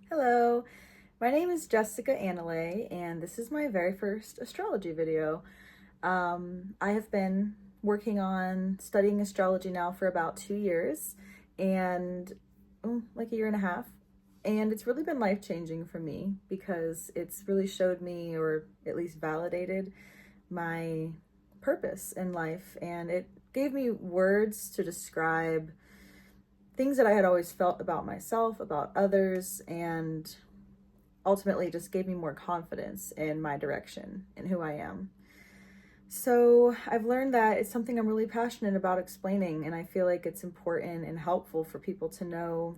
Hello, my name is Jessica Annalay, and this is my very first astrology video. I have been working on studying astrology now for about 2 years, and like a year and a half, and it's really been life-changing for me because it's really showed me, or at least validated, my purpose in life, and it gave me words to describe things that I had always felt about myself, about others, and ultimately just gave me more confidence in my direction and who I am. So I've learned that it's something I'm really passionate about explaining, and I feel like it's important and helpful for people to know,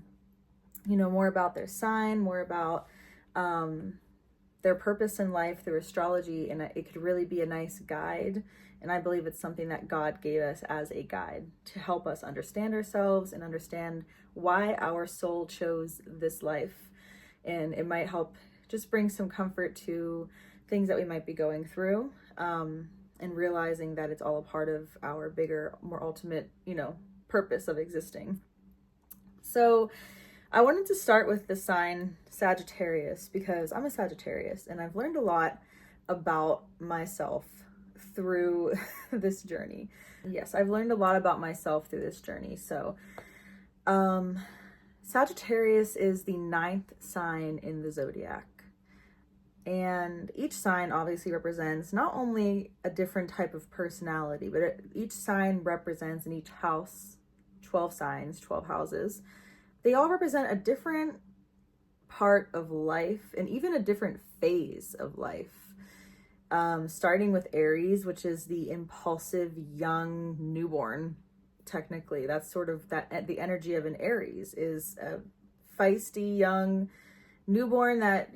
more about their sign, more about their purpose in life through astrology, and it could really be a nice guide. And I believe it's something that God gave us as a guide to help us understand ourselves and understand why our soul chose this life. And it might help just bring some comfort to things that we might be going through, and realizing that it's all a part of our bigger, more ultimate, purpose of existing. So I wanted to start with the sign Sagittarius because I'm a Sagittarius and I've learned a lot about myself through this journey. Yes, I've learned a lot about myself through this journey. So, Sagittarius is the 9th sign in the zodiac. And each sign obviously represents not only a different type of personality, but each sign represents in each house, 12 signs, 12 houses. They all represent a different part of life and even a different phase of life. Starting with Aries, which is the impulsive young newborn. Technically, that's sort of the energy of an Aries is a feisty young newborn that,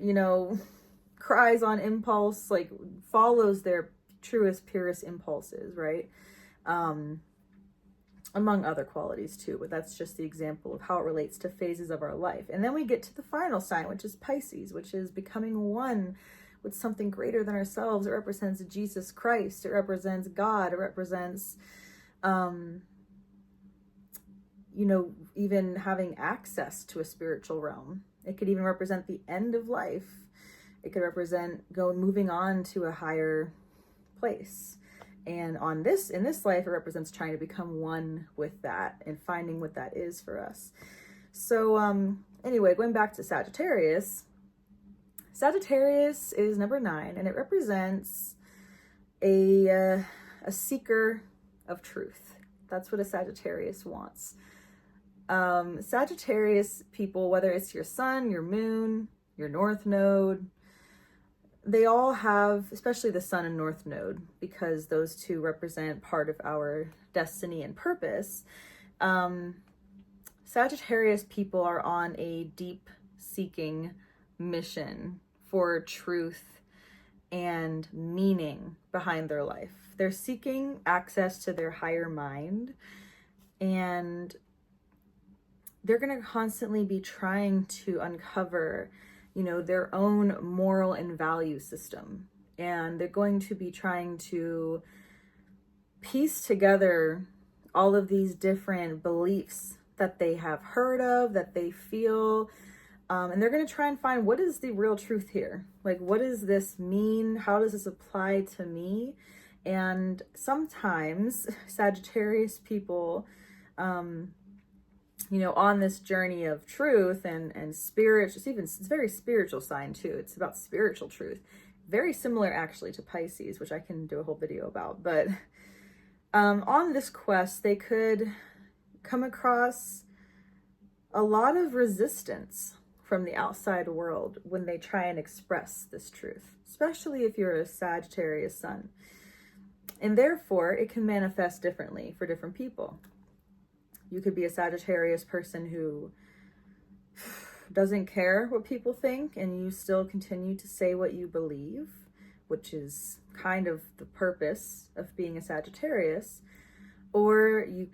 cries on impulse, like follows their truest, purest impulses, right? Among other qualities too, but that's just the example of how it relates to phases of our life. And then we get to the final sign, which is Pisces, which is becoming one with something greater than ourselves. It represents Jesus Christ. It represents God. It represents, even having access to a spiritual realm. It could even represent the end of life. It could represent moving on to a higher place. And in this life, it represents trying to become one with that and finding what that is for us. So anyway, going back to Sagittarius, Sagittarius is number 9, and it represents a seeker of truth. That's what a Sagittarius wants. Sagittarius people, whether it's your sun, your moon, your north node, they all have, especially the sun and north node, because those two represent part of our destiny and purpose. Sagittarius people are on a deep seeking mission for truth and meaning behind their life. They're seeking access to their higher mind, and they're going to constantly be trying to uncover their own moral and value system. And they're going to be trying to piece together all of these different beliefs that they have heard of, that they feel, and they're going to try and find, what is the real truth here? Like, what does this mean? How does this apply to me? And sometimes Sagittarius people, on this journey of truth and spirit, it's a very spiritual sign too. It's about spiritual truth. Very similar actually to Pisces, which I can do a whole video about. But on this quest, they could come across a lot of resistance from the outside world when they try and express this truth, especially if you're a Sagittarius sun. And therefore, it can manifest differently for different people. You could be a Sagittarius person who doesn't care what people think, and you still continue to say what you believe, which is kind of the purpose of being a Sagittarius. Or it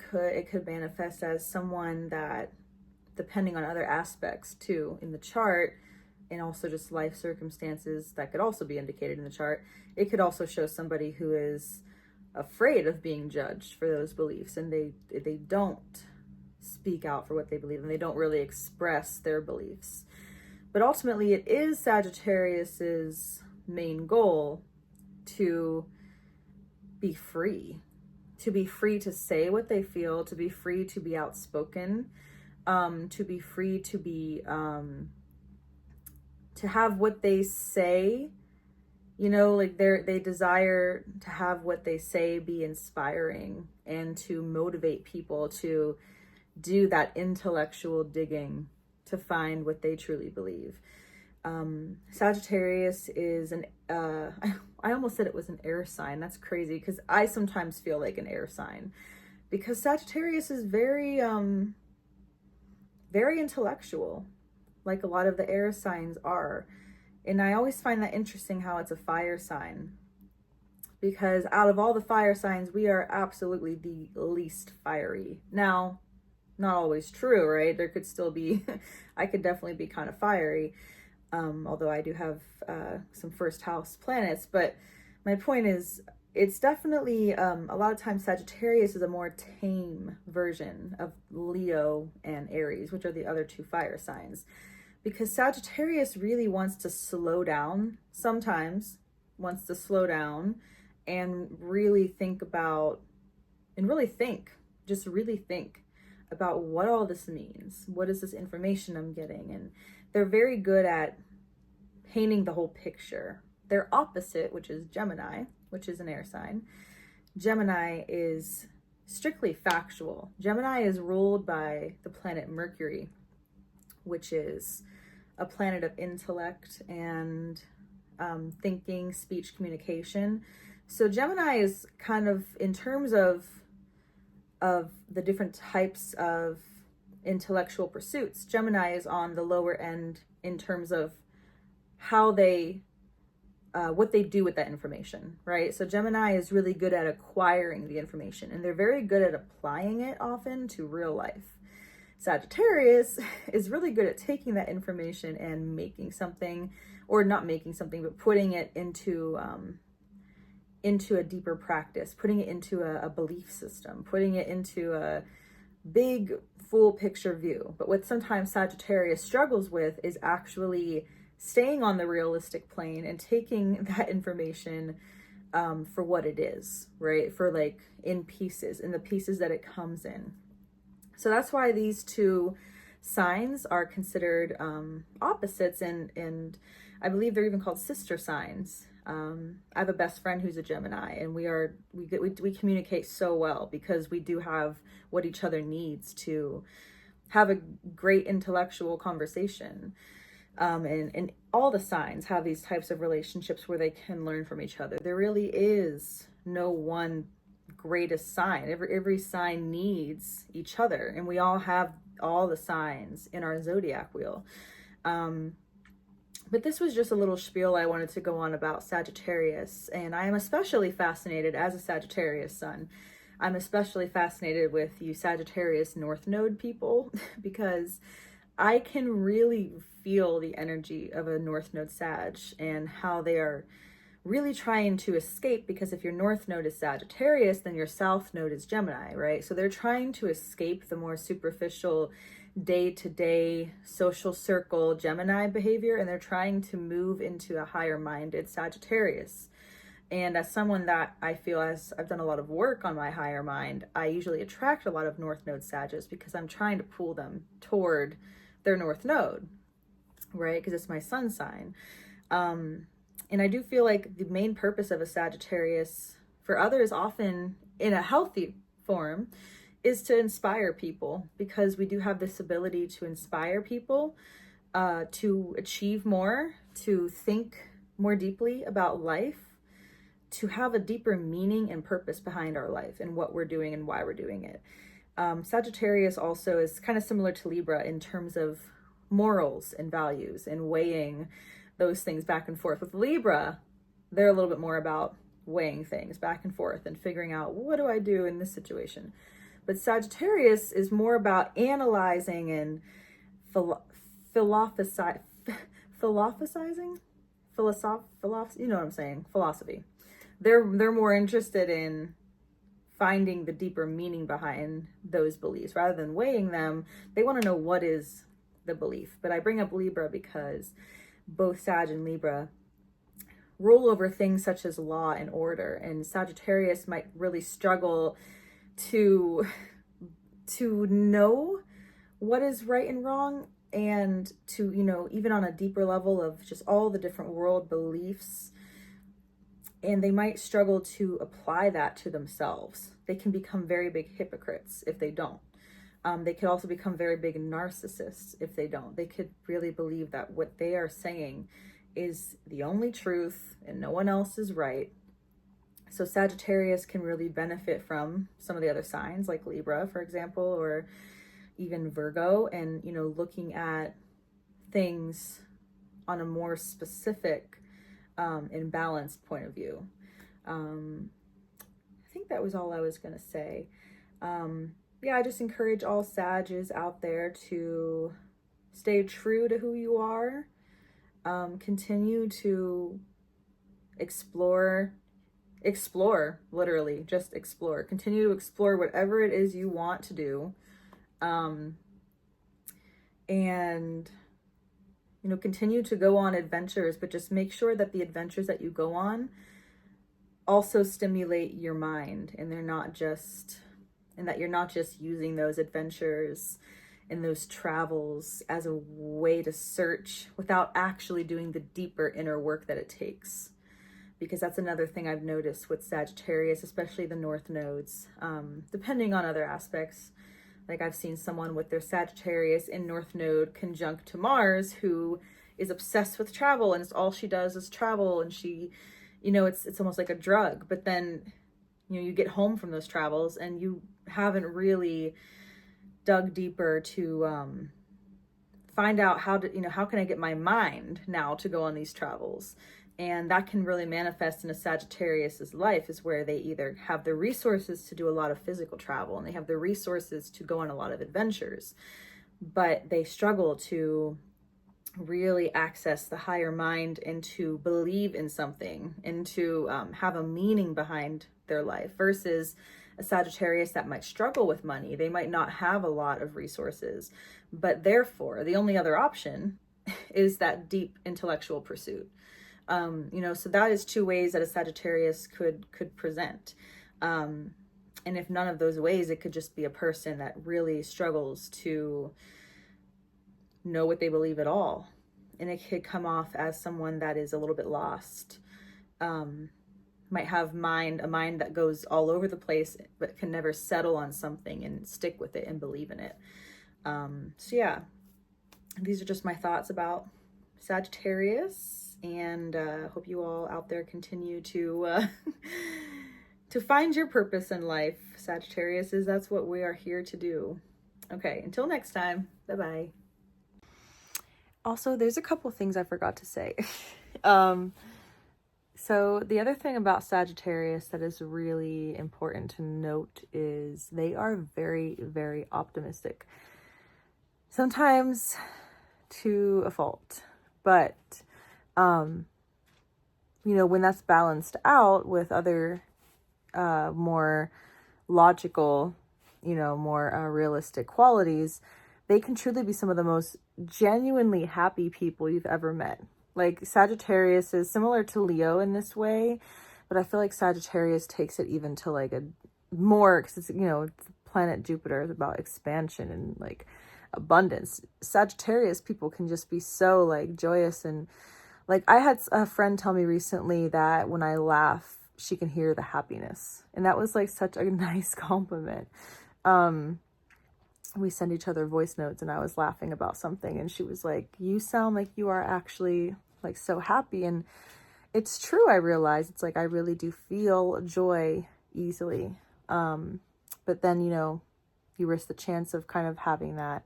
could manifest as someone that, depending on other aspects too in the chart, and also just life circumstances that could also be indicated in the chart, it could also show somebody who is afraid of being judged for those beliefs, and they don't speak out for what they believe, and they don't really express their beliefs. But ultimately, it is Sagittarius's main goal to be free, to say what they feel, to be free to be outspoken, to be free to be, to have what they say, you know, like they desire to have what they say be inspiring and to motivate people to do that intellectual digging to find what they truly believe. Sagittarius is I almost said it was an air sign. That's crazy because I sometimes feel like an air sign, because Sagittarius is very, very intellectual, like a lot of the air signs are. And I always find that interesting how it's a fire sign, because out of all the fire signs, we are absolutely the least fiery. Now, not always true, right? There could still be, I could definitely be kind of fiery, although I do have some first house planets. But my point is, it's definitely, a lot of times Sagittarius is a more tame version of Leo and Aries, which are the other two fire signs. Because Sagittarius really wants to slow down, sometimes wants to slow down and really think about, just really think about what all this means. What is this information I'm getting? And they're very good at painting the whole picture. Their opposite, which is Gemini, which is an air sign. Gemini is strictly factual. Gemini is ruled by the planet Mercury, which is a planet of intellect and thinking, speech, communication. So Gemini is kind of, in terms of the different types of intellectual pursuits, Gemini is on the lower end in terms of how they, what they do with that information, right? So Gemini is really good at acquiring the information, and they're very good at applying it often to real life. Sagittarius is really good at taking that information and making something, or not making something, but putting it into a deeper practice, putting it into a belief system, putting it into a big full picture view. But what sometimes Sagittarius struggles with is actually staying on the realistic plane and taking that information for what it is, right? For like in pieces, in the pieces that it comes in. So that's why these two signs are considered opposites, and I believe they're even called sister signs. I have a best friend who's a Gemini, and we communicate so well because we do have what each other needs to have a great intellectual conversation. And all the signs have these types of relationships where they can learn from each other. There really is no one greatest sign. Every sign needs each other, and we all have all the signs in our zodiac wheel. But this was just a little spiel I wanted to go on about Sagittarius, and I am especially fascinated as a Sagittarius sun. I'm especially fascinated with you Sagittarius North Node people because I can really feel the energy of a North Node Sag and how they are really trying to escape, because if your North Node is Sagittarius, then your South Node is Gemini, right? So they're trying to escape the more superficial day-to-day social circle Gemini behavior, and they're trying to move into a higher-minded Sagittarius. And as someone that I feel, as I've done a lot of work on my higher mind, I usually attract a lot of North Node Sages because I'm trying to pull them toward their North Node, right? Because it's my sun sign. And I do feel like the main purpose of a Sagittarius, for others often in a healthy form, is to inspire people, because we do have this ability to inspire people to achieve more, to think more deeply about life, to have a deeper meaning and purpose behind our life and what we're doing and why we're doing it. Sagittarius also is kind of similar to Libra in terms of morals and values and weighing those things back and forth. With Libra, they're a little bit more about weighing things back and forth and figuring out, what do I do in this situation? But Sagittarius is more about analyzing and philosophizing, you know what I'm saying, philosophy. They're more interested in finding the deeper meaning behind those beliefs rather than weighing them. They want to know what is the belief. But I bring up Libra because both Sag and Libra rule over things such as law and order, and Sagittarius might really struggle to know what is right and wrong, and to, you know, even on a deeper level of just all the different world beliefs. And they might struggle to apply that to themselves. They can become very big hypocrites if they don't. They could also become very big narcissists if they don't. They could really believe that what they are saying is the only truth and no one else is right. So Sagittarius can really benefit from some of the other signs like Libra, for example, or even Virgo, and, you know, looking at things on a more specific and balanced point of view. I think that was all I was going to say. Yeah, I just encourage all Sages out there to stay true to who you are. Continue to explore, literally, just explore. Continue to explore whatever it is you want to do. And, you know, continue to go on adventures, but just make sure that the adventures that you go on also stimulate your mind, and that you're not just using those adventures and those travels as a way to search without actually doing the deeper inner work that it takes. Because that's another thing I've noticed with Sagittarius, especially the North nodes, depending on other aspects. Like I've seen someone with their Sagittarius in North node conjunct to Mars who is obsessed with travel, and it's all she does is travel, and she, you know, it's almost like a drug. But then, you know, you get home from those travels and you haven't really dug deeper to find out how to, you know, how can I get my mind now to go on these travels? And that can really manifest in a Sagittarius's life, is where they either have the resources to do a lot of physical travel and they have the resources to go on a lot of adventures, but they struggle to really access the higher mind and to believe in something and to have a meaning behind their life, versus a Sagittarius that might struggle with money. They might not have a lot of resources, but therefore the only other option is that deep intellectual pursuit. You know, so that is two ways that a Sagittarius could present. And if none of those ways, it could just be a person that really struggles to know what they believe at all. And it could come off as someone that is a little bit lost. Might have a mind that goes all over the place, but can never settle on something and stick with it and believe in it. So yeah, these are just my thoughts about Sagittarius. And hope you all out there continue to to find your purpose in life. Sagittarius, that's what we are here to do. Okay, until next time, bye-bye. Also, there's a couple things I forgot to say. So the other thing about Sagittarius that is really important to note is they are very, very optimistic. Sometimes to a fault, but you know, when that's balanced out with other more logical, you know, more realistic qualities, they can truly be some of the most genuinely happy people you've ever met. Like Sagittarius is similar to Leo in this way, but I feel like Sagittarius takes it even to like a more, because it's, you know, it's planet Jupiter is about expansion and like abundance. Sagittarius people can just be so like joyous, and like I had a friend tell me recently that when I laugh, she can hear the happiness. And that was like such a nice compliment. We send each other voice notes and I was laughing about something and she was like, you sound like you are actually like so happy. And it's true. I realized it's like, I really do feel joy easily. But then, you know, you risk the chance of kind of having that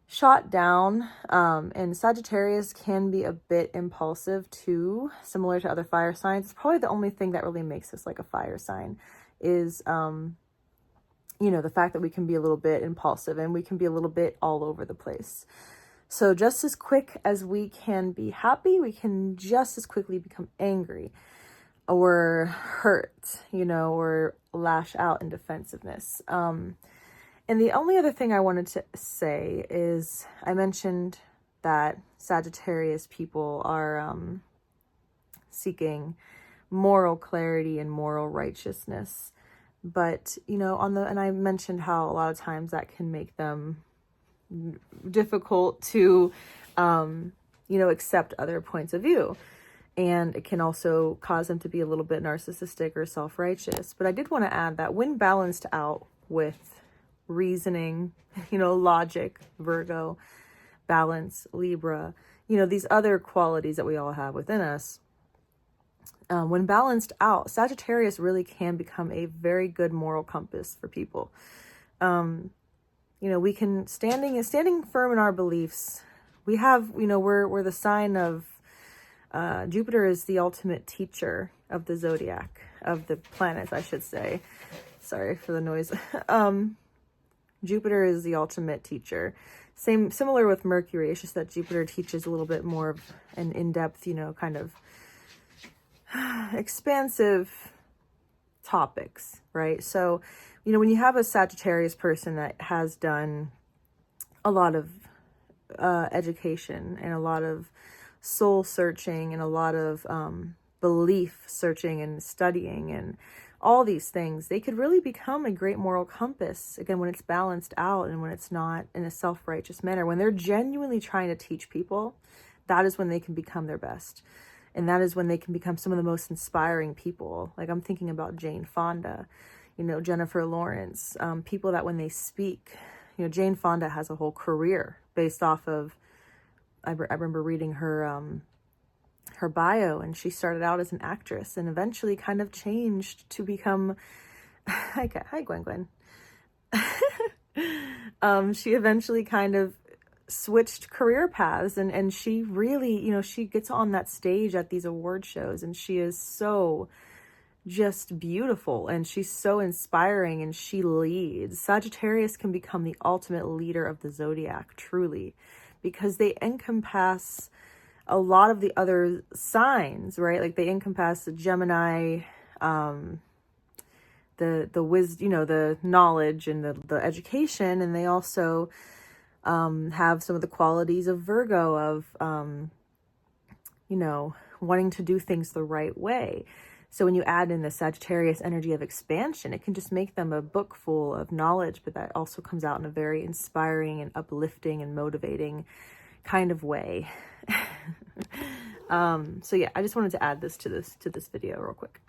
shot down. And Sagittarius can be a bit impulsive too, similar to other fire signs. It's probably the only thing that really makes us like a fire sign is, you know, the fact that we can be a little bit impulsive and we can be a little bit all over the place. So just as quick as we can be happy, we can just as quickly become angry or hurt, you know, or lash out in defensiveness. And the only other thing I wanted to say is I mentioned that Sagittarius people are seeking moral clarity and moral righteousness. But, you know, and I mentioned how a lot of times that can make them difficult to, you know, accept other points of view. And it can also cause them to be a little bit narcissistic or self-righteous. But I did want to add that when balanced out with reasoning, you know, logic, Virgo, balance, Libra, you know, these other qualities that we all have within us, when balanced out, Sagittarius really can become a very good moral compass for people. You know, we can standing firm in our beliefs. We have, you know, we're the sign of Jupiter is the ultimate teacher of the zodiac, of the planets, I should say. Sorry for the noise. Jupiter is the ultimate teacher. Similar with Mercury. It's just that Jupiter teaches a little bit more of an in-depth, you know, kind of expansive topics, right? So, you know, when you have a Sagittarius person that has done a lot of education and a lot of soul searching and a lot of belief searching and studying and all these things, they could really become a great moral compass, again, when it's balanced out and when it's not in a self-righteous manner. When they're genuinely trying to teach people, that is when they can become their best. And that is when they can become some of the most inspiring people. Like I'm thinking about Jane Fonda, you know, Jennifer Lawrence, people that when they speak, you know, Jane Fonda has a whole career based off of, I remember reading her bio, and she started out as an actress and eventually kind of changed to become, hi Gwen. She eventually kind of switched career paths, and she really, you know, she gets on that stage at these award shows and she is so just beautiful and she's so inspiring and she leads. Sagittarius can become the ultimate leader of the zodiac, truly, because they encompass a lot of the other signs, right? Like they encompass the Gemini, the wisdom, you know, the knowledge and the education, and they also have some of the qualities of Virgo of, you know, wanting to do things the right way. So when you add in the Sagittarius energy of expansion, it can just make them a book full of knowledge, but that also comes out in a very inspiring and uplifting and motivating kind of way. So yeah, I just wanted to add this to this video real quick.